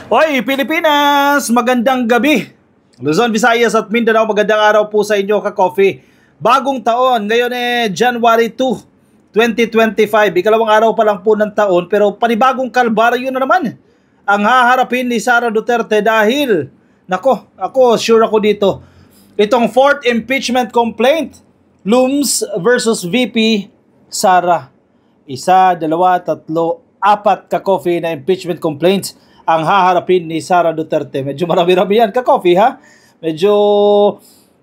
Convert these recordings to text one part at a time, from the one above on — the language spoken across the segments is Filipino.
Hoy, Pilipinas! Magandang gabi! Luzon, Visayas at Mindanao, magandang araw po sa inyo, ka-coffee. Bagong taon, ngayon January 2, 2025. Ikalawang araw pa lang po ng taon, pero panibagong kalbaryo na naman ang haharapin ni Sara Duterte dahil, ako sure ako dito, itong fourth impeachment complaint, Lums versus VP Sara. 1, 2, 3, 4, ka-coffee na impeachment complaints ang haharapin ni Sara Duterte. Medyo marami-rami yan, ka-coffee ha? Medyo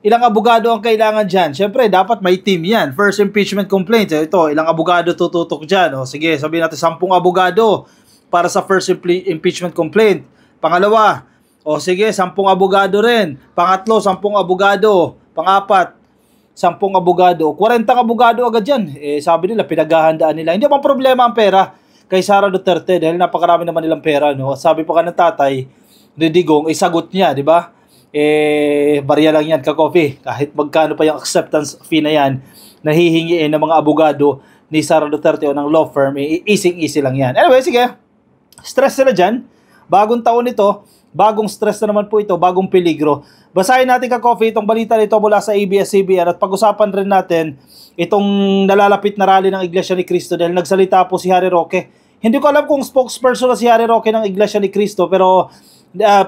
ilang abogado ang kailangan dyan. Siyempre, dapat may team yan. First impeachment complaint. Ito, ilang abogado tututok dyan. O, sige, sabihin natin 10 abogado para sa first impeachment complaint. Pangalawa, o sige, 10 abogado rin. Pangatlo, 10 abogado. Pangapat, 10 abogado. 40 abogado agad dyan. Sabi nila, pinaghahandaan nila. Hindi naman problema ang pera kay Sara Duterte dahil napakarami naman nilang pera, no? Sabi pa ka ng tatay ni Digong, sagot niya, di ba? Barya lang yan, ka-coffee. Kahit magkano pa yung acceptance fee na yan, nahihingiin ng mga abogado ni Sara Duterte o ng law firm, easy lang yan. Anyway, sige. Stress sila dyan. Bagong taon ito, bagong stress na naman po ito, bagong peligro. Basahin natin, ka-coffee, itong balita nito mula sa ABS-CBN at pag-usapan rin natin itong nalalapit na rally ng Iglesia ni Cristo dahil nagsalita po si Harry Roque. Hindi ko alam kung spokesperson na si Harry Roque ng Iglesia ni Cristo, pero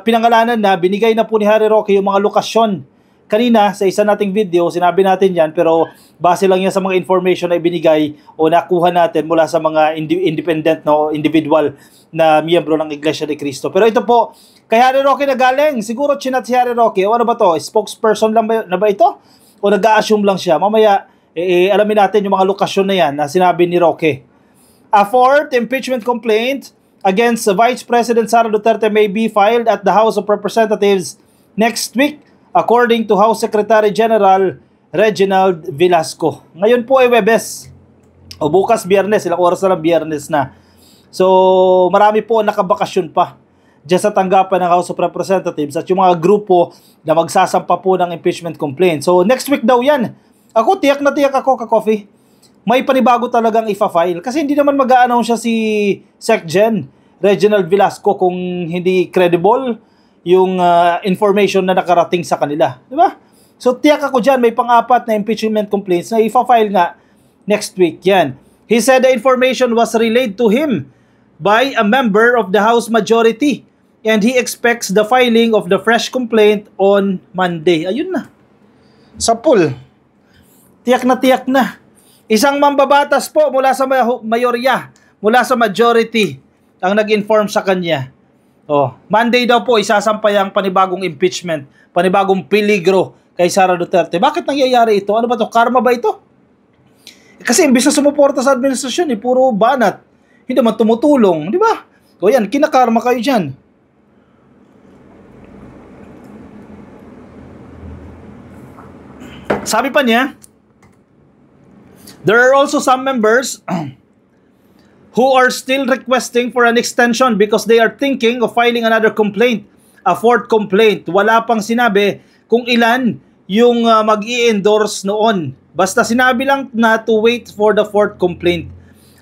pinangalanan na, binigay na po ni Harry Roque yung mga lokasyon. Kanina, sa isa nating video, sinabi natin yan, pero base lang yan sa mga information na ibinigay o nakuha natin mula sa mga independent, no, individual na miyembro ng Iglesia ni Cristo. Pero ito po, kay Harry Roque na galing. Siguro chinat si Harry Roque. O ano ba to? Spokesperson lang na ba ito? O nag-a-assume lang siya? Mamaya, alamin natin yung mga lokasyon na yan na sinabi ni Roque. A fourth impeachment complaint against Vice President Sara Duterte may be filed at the House of Representatives next week, according to House Secretary General Reginald Velasco. Ngayon po ay Webes, o bukas Biyernes, ilang oras na lang Biyernes na. So, marami po nakabakasyon pa dyan sa tanggapan ng House of Representatives at yung mga grupo na magsasampa po ng impeachment complaint. So, next week daw yan. Ako, tiyak na tiyak ako, ka-coffee. May panibago talagang ifa-file. Kasi hindi naman mag-a-announce siya si SecGen Reginald Velasco kung hindi credible yung information na nakarating sa kanila. Di ba? So, tiyak ako dyan, may pang-apat na impeachment complaints na ifa-file nga next week. Yan. He said the information was relayed to him by a member of the House Majority and he expects the filing of the fresh complaint on Monday. Ayun na. Sapul. Tiyak na. Isang mambabatas po mula sa mayorya, mula sa majority, ang nag-inform sa kanya. Monday daw po isasampay ang panibagong impeachment, panibagong peligro kay Sara Duterte. Bakit nangyayari ito? Ano ba to? Karma ba ito? Kasi imbis na sumuporta sa administrasyon, puro banat. Hindi man tumutulong, di ba? O yan, kinakarma kayo dyan. Sabi pa niya, there are also some members who are still requesting for an extension because they are thinking of filing another complaint, a fourth complaint. Wala pang sinabi kung ilan yung mag-i-endorse noon. Basta sinabi lang na to wait for the fourth complaint.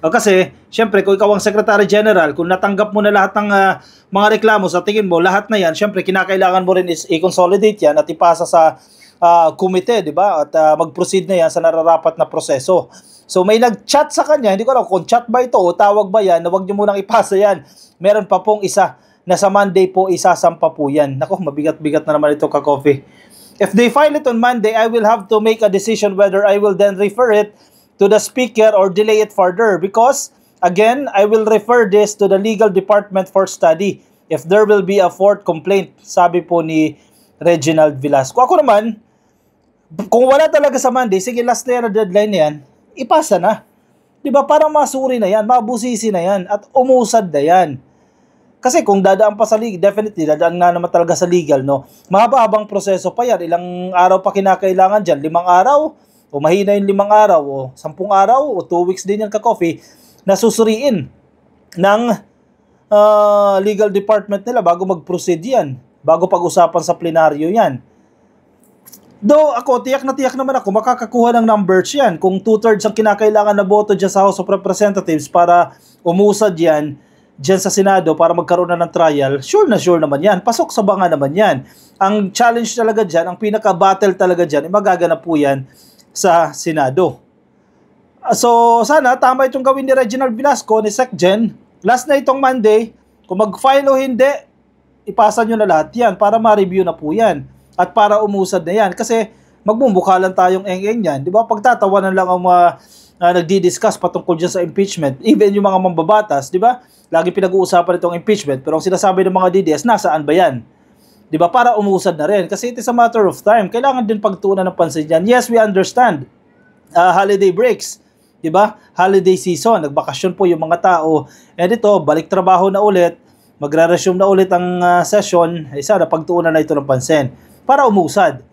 Kasi, syempre, kung ikaw ang Secretary General, kung natanggap mo na lahat ng mga reklamo, sa tingin mo, lahat na yan, syempre, kinakailangan mo rin is i-consolidate yan at ipasa sa komite, di ba? At mag-proceed na yan sa nararapat na proseso. So may nag-chat sa kanya, hindi ko alam kung chat ba ito o tawag ba yan, na wag niyo munang ipasa yan. Meron pa pong isa na sa Monday po isasampa po yan. Nako, mabigat-bigat na naman ito, ka-coffee. If they file it on Monday, I will have to make a decision whether I will then refer it to the Speaker or delay it further because, again, I will refer this to the legal department for study if there will be a fourth complaint, sabi po ni Reginald Velasco. Ako naman, kung wala talaga sa Monday, sige, last na yan, deadline na yan, ipasa na. Diba? Parang masuri na yan, mabusisi na yan, at umusad na yan. Kasi kung dadaan pa sa legal, definitely, dadaan nga naman talaga sa legal, no? Mahaba-habang proseso pa yan. Ilang araw pa kinakailangan dyan? 5 araw? O mahina yung 5 araw? O 10 araw? O 2 weeks din yan, ka-coffee, na susuriin ng legal department nila bago mag-proceed yan. Bago pag-usapan sa plenaryo yan. Though ako, tiyak naman ako, makakakuha ng numbers yan. Kung 2/3 ang kinakailangan na boto dyan sa House of Representatives para umusad yan dyan sa Senado para magkaroon na ng trial, sure naman yan. Pasok sa banga naman yan. Ang challenge talaga dyan, ang pinaka-battle talaga dyan, magaganap po yan sa Senado. So, sana tama itong gawin ni Reginald Velasco, ni SecGen. Last na itong Monday, kung mag-file o hindi, ipasa nyo na lahat yan para ma-review na po yan. At para umusad na yan. Kasi magmumukha lang tayong eng-eng yan. Di ba? Pagtatawanan lang ang mga nagdi-discuss patungkol dyan sa impeachment. Even yung mga mambabatas, di ba? Lagi pinag-uusapan itong impeachment, pero ang sinasabi ng mga DDS, nasaan ba yan? Di ba? Para umusad na rin. Kasi it is a matter of time. Kailangan din pagtuunan ng pansin yan. Yes, we understand. Holiday breaks. Di ba? Holiday season. Nagbakasyon po yung mga tao. And ito, balik trabaho na ulit. Magre-resume na ulit ang session. Sana pagtuunan na ito ng pansin. Para umusad.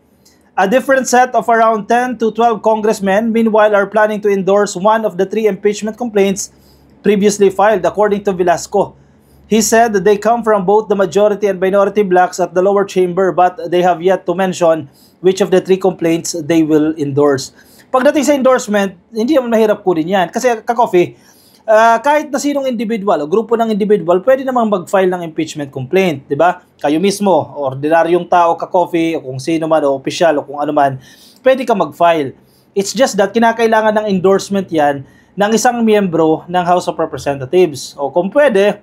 A different set of around 10 to 12 congressmen, meanwhile, are planning to endorse one of the 3 impeachment complaints previously filed, according to Velasco. He said that they come from both the majority and minority blocks at the lower chamber, but they have yet to mention which of the 3 complaints they will endorse. Pagdating sa endorsement, hindi naman mahirap kunin yan. Kasi ka-coffee, kahit na sinong individual o grupo ng individual, pwede namang mag-file ng impeachment complaint, di ba? Kayo mismo, ordinaryong tao, ka-coffee, o kung sino man, o opisyal, o kung ano man, pwede ka mag-file. It's just that kinakailangan ng endorsement yan ng isang miyembro ng House of Representatives. O kung pwede,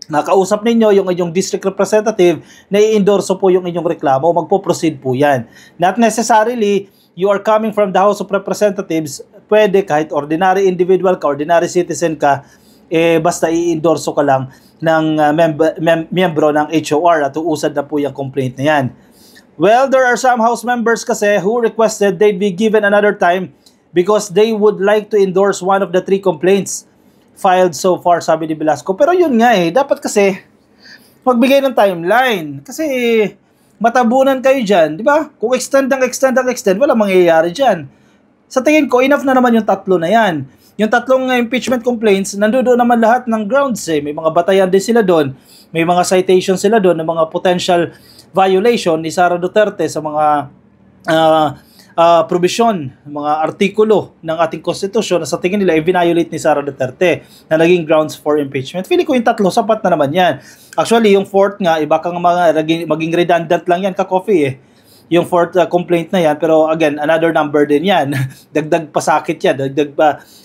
nakausap ninyo yung inyong district representative na i-endorso po yung inyong reklamo, magpo-proceed po yan. Not necessarily, you are coming from the House of Representatives, pwede kahit ordinary individual ka, ordinary citizen ka, basta i-endorso ka lang ng miyembro ng HOR at uusad na po yung complaint na yan. Well, there are some House members kasi who requested they'd be given another time because they would like to endorse one of the 3 complaints filed so far, sabi ni Velasco. Pero yun nga dapat kasi magbigay ng timeline. Kasi matabunan kayo dyan, di ba? Kung extend, wala mangyayari dyan. Sa tingin ko, enough na naman yung 3 na yan. Yung 3 impeachment complaints, nandoon naman lahat ng grounds May mga batayan din sila doon. May mga citations sila doon ng mga potential violation ni Sara Duterte sa mga provision, mga artikulo ng ating konstitusyon na sa tingin nila i-violate ni Sara Duterte na naging grounds for impeachment. Feeling ko yung 3, sapat na naman yan. Actually, yung 4th nga, iba kang maging redundant lang yan, ka-coffee Yung 4th complaint na yan, pero again, another number din yan. Dagdag pasakit yan, dagdag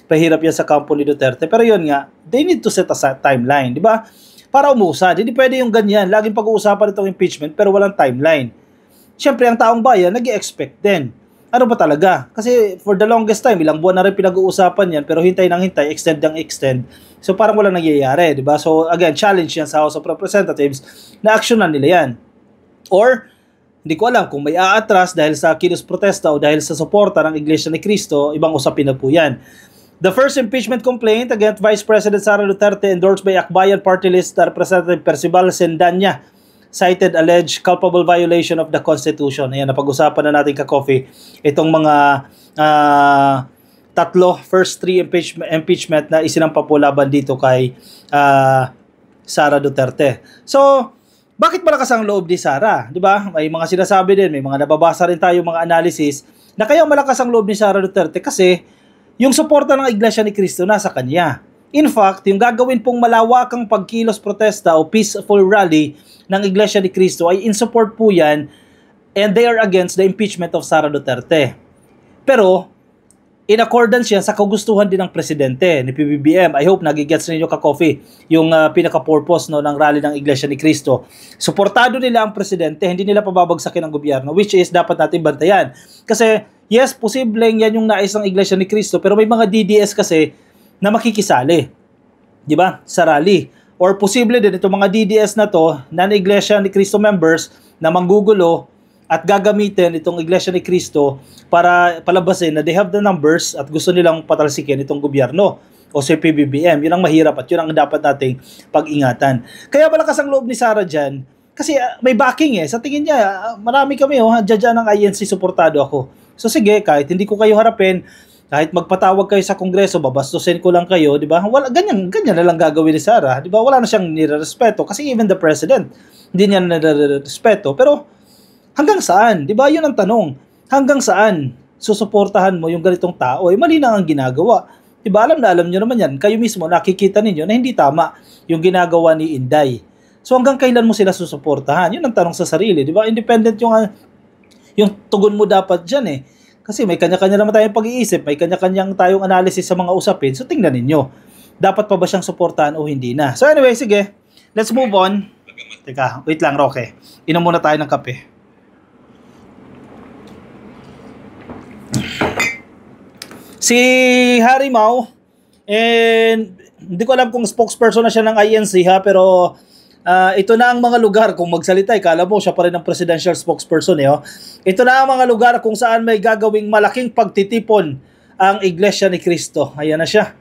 pahirap yan sa kampo ni Duterte. Pero yun nga, they need to set a timeline, di ba? Para umusad. Hindi pwede yung ganyan. Laging pag-uusapan itong impeachment, pero walang timeline. Siyempre, ang taong bayan, nag-i-expect din. Ano ba talaga? Kasi for the longest time, ilang buwan na rin pinag-uusapan yan, pero hintay ng hintay, extend ng extend. So parang walang nangyayari, di ba? So again, challenge yan sa House of Representatives na aksyonan nila yan. Or, hindi ko alam kung may aatras dahil sa kilos protesta o dahil sa suporta ng Iglesia ni Cristo, ibang usapin na po yan. The first impeachment complaint against Vice President Sara Duterte endorsed by Akbayan Party List Representative Percival Sendanya cited alleged culpable violation of the Constitution. Ayan, napag-usapan na natin ka-coffee itong mga 3, first 3 impeachment na isinampa po laban dito kay Sara Duterte. So, bakit malakas ang loob ni Sara? Di ba? May mga sinasabi din, may mga nababasa rin tayo mga analysis na kaya malakas ang loob ni Sara Duterte kasi yung suporta ng Iglesia ni Cristo nasa kanya. In fact, yung gagawin pong malawakang pagkilos protesta o peaceful rally ng Iglesia ni Cristo ay in support po yan and they are against the impeachment of Sara Duterte. Pero, in accordance yan sa kagustuhan din ng presidente ni PBBM. I hope nagigets ninyo ka-coffee yung pinaka-purpose ng rally ng Iglesia ni Cristo. Suportado nila ang presidente, hindi nila pababagsakin ang gobyerno, which is dapat natin bantayan. Kasi, yes, posibleng yan yung nais ng Iglesia ni Cristo, pero may mga DDS kasi na makikisali, di ba, sa rally. Or posible din itong mga DDS na to, na Iglesia ni Cristo members na manggugulo at gagamitin itong Iglesia ni Cristo para palabasin na they have the numbers at gusto nilang patalsikin itong gobyerno o si PBBM. Yun ang mahirap at yun ang dapat nating pag-ingatan. Kaya malakas ang loob ni Sara dyan kasi may backing Sa tingin niya, marami kami dyan ng INC, suportado ako. So sige, kahit hindi ko kayo harapin, kahit magpatawag kayo sa Kongreso, babastusin ko lang kayo, di ba? Wala, ganyan na lang gagawin ni Sara. Di ba? Wala na siyang nirerespeto kasi even the president, hindi niya nirerespeto. Pero hanggang saan? Di ba? Yun ang tanong. hanggang saan susuportahan mo yung ganitong tao? Mali na ang ginagawa. Diba, alam na alam nyo naman yan. Kayo mismo, nakikita ninyo na hindi tama yung ginagawa ni Inday. So hanggang kailan mo sila susuportahan? Yun ang tanong sa sarili. Diba, independent yung tugon mo dapat dyan eh. Kasi may kanya-kanya naman tayong pag-iisip, may kanya-kanyang tayong analysis sa mga usapin. So tingnan ninyo, dapat pa ba siyang suportahan o hindi na? So anyway, sige, let's move on. Teka, wait lang, Roque. Inom muna tayo ng kape. Si Harry Mau, and hindi ko alam kung spokesperson na siya ng INC ha, pero ito na ang mga lugar kung magsalita, kala mo siya pa rin ang presidential spokesperson eh. Oh. Ito na ang mga lugar kung saan may gagawing malaking pagtitipon ang Iglesia ni Cristo. Ayan na siya.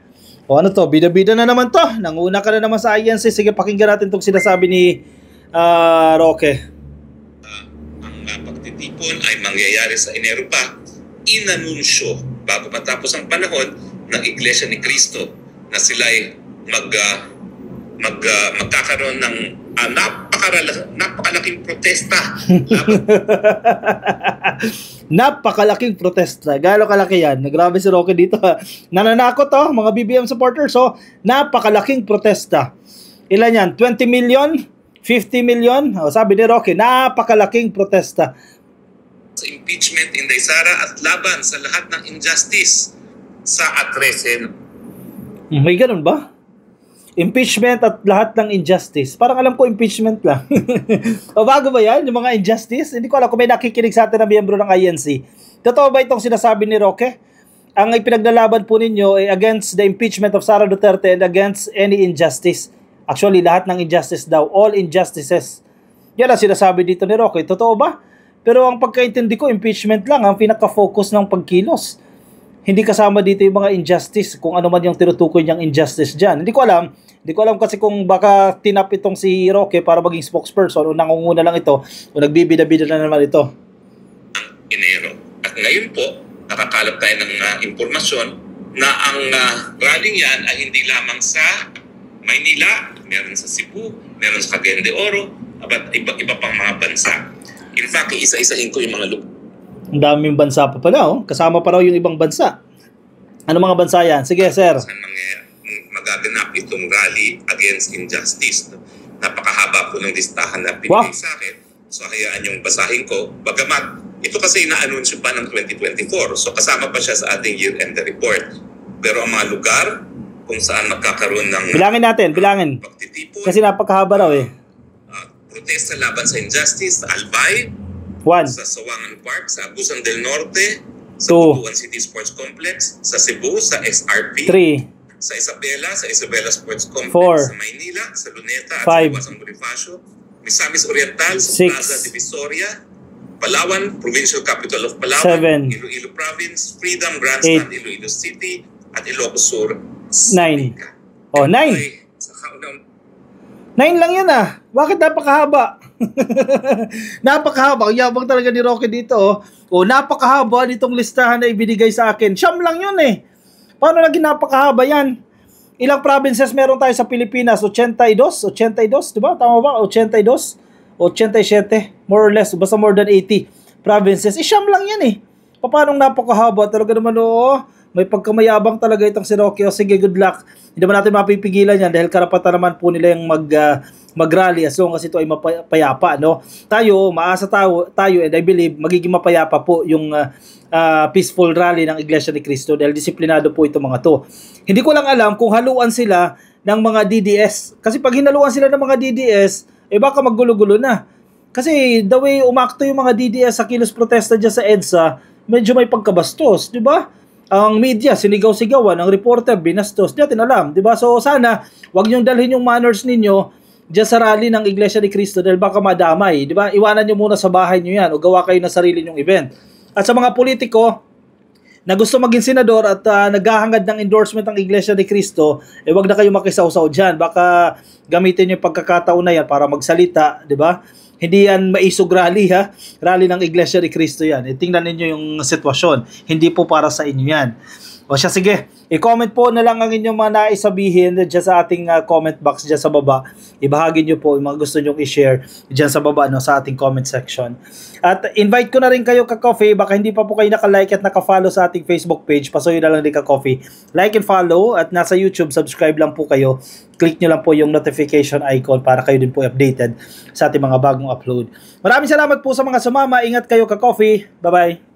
O ano to, bida-bida na naman to. Nanguna ka na naman sa INC. Sige, pakinggan natin itong sinasabi ni Roque. Ang pagtitipon ay mangyayari sa Enero pa. Inanunsyo bago matapos ang panahon ng Iglesia ni Cristo na sila ay magkakaroon ng napakalaking protesta. Napakalaking protesta. Gano'ng kalaki yan? Grabe si Roque dito. Nananakot to, mga BBM supporters. So, napakalaking protesta. Ilan yan? 20 million? 50 million? O, sabi ni Roque, napakalaking protesta. Sa impeachment, Inday Sara, at laban sa lahat ng injustice sa atresen. May ganun ba? Impeachment at lahat ng injustice. Parang alam ko impeachment lang. O bago ba yan? Yung mga injustice? Hindi ko alam kung may nakikinig sa atin na miyembro ng INC. Totoo ba itong sinasabi ni Roque? Ang ipinaglalaban po ninyo ay against the impeachment of Sara Duterte and against any injustice. Actually, lahat ng injustice daw. All injustices. Yan ang sinasabi dito ni Roque. Totoo ba? Pero ang pagkaintindi ko, impeachment lang ang pinaka-focus ng pagkilos. Hindi kasama dito yung mga injustice, kung ano man yung tinutukoy niyang injustice dyan. Hindi ko alam kasi kung baka tinap itong si Roque para maging spokesperson o nangunguna lang ito o nagbibida-bida na naman ito. Enero. At ngayon po, nakakalap tayo ng impormasyon na ang rallying yan ay hindi lamang sa Maynila, meron sa Cebu, meron sa Cagayan de Oro, at iba pang mga bansa. In fact, isa-isahin ko yung mga lugar. Ang daming bansa pa pala, oh. Kasama pa raw yung ibang bansa. Ano mga bansa yan? Sige, sir. Saan magaganap itong rally against injustice? Napakahaba po ng listahan na pinigay sa akin. So, hayaan yung basahin ko. Bagamat, ito kasi na-anunsyo pa ng 2024. So, kasama pa siya sa ating year-end report. Pero ang mga lugar kung saan magkakaroon ng... Bilangin. Pagtitipon. Kasi napakahaba raw eh. Protesta laban sa injustice sa Albay. 1. Sa Sawangan Park, sa Agusan del Norte, sa 2. Butuan City Sports Complex, sa Cebu, sa SRP, 3. sa Isabela Sports Complex, 4. sa Maynila, sa Luneta, at 5. sa Iwasang Bonifacio, Misamis Oriental, sa 6. Plaza Divisoria, Palawan, Provincial Capital of Palawan, 7. Iloilo Province, Freedom Grandstand, Iloilo City, at Ilocos Sur, 9. Oh, 9. Sa kaunang 9 lang yan ah. Bakit napakahaba? Napakahaba. Ang yabang talaga ni Roque dito. Oh, napakahaba nitong listahan na ibinigay sa akin. Siyam lang yun eh. Paano naging napakahaba yan? Ilang provinces meron tayo sa Pilipinas? 82? 82, di ba? Tama ba? 82? 87? More or less. Basta more than 80 provinces. Siyam lang yan eh. Paano napakahaba? Talaga naman may pagkamayabang talaga itong si Roque. Sige, good luck. Hindi naman natin mapipigilan yan dahil karapatan naman po nila yung mag-rally as long as ito ay mapayapa. No? Maasa tayo and I believe magiging mapayapa po yung peaceful rally ng Iglesia ni Cristo dahil disiplinado po itong mga to. Hindi ko lang alam kung haluan sila ng mga DDS. Kasi pag hinaluan sila ng mga DDS, baka maggulo-gulo na. Kasi the way umakto yung mga DDS sa kilos protesta dyan sa EDSA, medyo may pagkabastos, di ba? Ang media, sinigaw-sigawan, ang reporter, binastos, di natin alam, di ba? So sana, wag niyong dalhin yung manners ninyo diyan sa rally ng Iglesia ni Cristo dahil baka madamay, di ba? Iwanan niyo muna sa bahay niyo yan o gawa kayo na sarili niyong event. At sa mga politiko na gusto maging senador at naghahangad ng endorsement ng Iglesia ni Cristo, wag na kayo makisawsaw diyan. Baka gamitin niyo yung pagkakataon na yan para magsalita, di ba? Hindi yan maisog rally ha. Rally ng Iglesia ni Cristo yan. Tingnan ninyo yung sitwasyon. Hindi po para sa inyo yan. O siya, sige. I-comment po na lang ang inyong mga naisabihin dyan sa ating comment box dyan sa baba. Ibahagi nyo po yung mga gusto nyo i-share dyan sa baba, no, sa ating comment section. At invite ko na rin kayo ka-coffee. Baka hindi pa po kayo naka-like at naka-follow sa ating Facebook page. Pasuyo na lang din ka-coffee. Like and follow. At nasa YouTube, subscribe lang po kayo. Click nyo lang po yung notification icon para kayo din po updated sa ating mga bagong upload. Maraming salamat po sa mga sumama. Ingat kayo ka-coffee. Bye-bye.